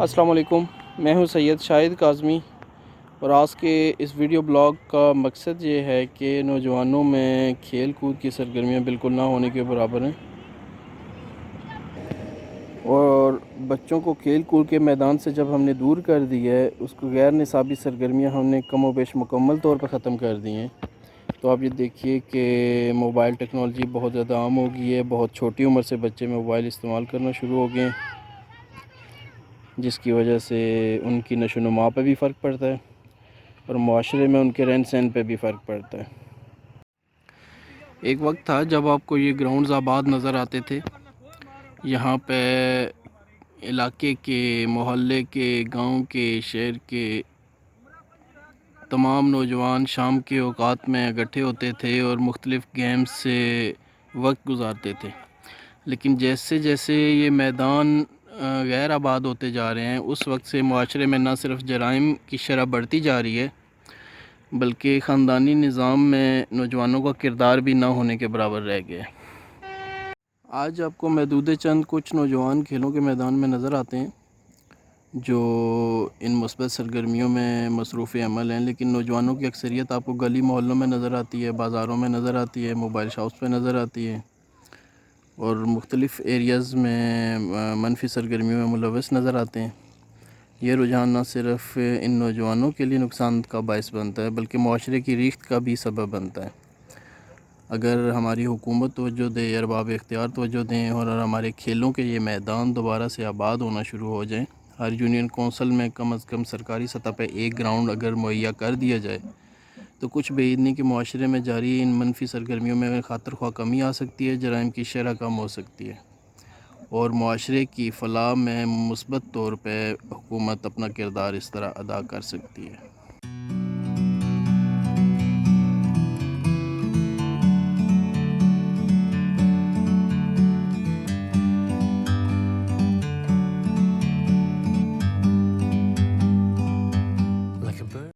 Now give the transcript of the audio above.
अस्सलाम वालेकुम। मैं हूं सैयद शाहिद काज़मी और आज के इस वीडियो ब्लॉग का मकसद ये है कि नौजवानों में खेल कूद की सरगर्मियां बिल्कुल ना होने के बराबर हैं और बच्चों को खेल कूद के मैदान से जब हमने दूर कर दिया है, उसको गैर निसाबी सरगर्मियां हमने कम व बेश मुकम्मल तौर पर ख़त्म कर दी हैं। तो आप ये देखिए कि मोबाइल टेक्नोलॉजी बहुत ज़्यादा आम हो गई है। बहुत छोटी उम्र से बच्चे मोबाइल इस्तेमाल करना शुरू हो गए हैं, जिसकी वजह से उनकी नशोनुमा पर भी फ़र्क पड़ता है और माशरे में उनके रहन सहन पे भी फ़र्क पड़ता है। एक वक्त था जब आपको ये ग्राउंड्स आबाद नज़र आते थे। यहाँ पे इलाके के, मोहल्ले के, गांव के, शहर के तमाम नौजवान शाम के औकात में इकट्ठे होते थे और मुख्तलिफ़ गेम्स से वक्त गुजारते थे। लेकिन जैसे जैसे ये मैदान गैर आबाद होते जा रहे हैं, उस वक्त से माशरे में न सिर्फ जराइम की शरह बढ़ती जा रही है, बल्कि ख़ानदानी निज़ाम में नौजवानों का किरदार भी ना होने के बराबर रह गया है। आज आपको महदूद चंद कुछ नौजवान खेलों के मैदान में नज़र आते हैं जो इन मुस्बत सरगर्मियों में मसरूफ़ अमल हैं, लेकिन नौजवानों की अक्सरियत आपको गली मोहल्लों में नज़र आती है, बाज़ारों में नज़र आती है, मोबाइल शॉप्स पे नज़र आती है और मुख्तलिफ़ एरियाज़ में मनफी सरगर्मियों में मुलव्वस नज़र आते हैं। ये रुझान न सिर्फ इन नौजवानों के लिए नुकसान का बायस बनता है, बल्कि माशरे की रीख्त का भी सबब बनता है। अगर हमारी हुकूमत तवज्जो दे, अरबाब इख्तियार तवज्जो दें और हमारे खेलों के ये मैदान दोबारा से आबाद होना शुरू हो जाएँ, हर यूनियन कौंसल में कम अज़ कम सरकारी सतह पर एक ग्राउंड अगर मुहैया कर दिया जाए, तो कुछ बेईद नहीं कि माशरे में जारी इन मनफी सरगर्मियों में खातिर ख्वाह कमी आ सकती है, जराइम की शरह कम हो सकती है और माशरे की फ़लाह में मुस्बत तौर पे हुकूमत अपना किरदार इस तरह अदा कर सकती है।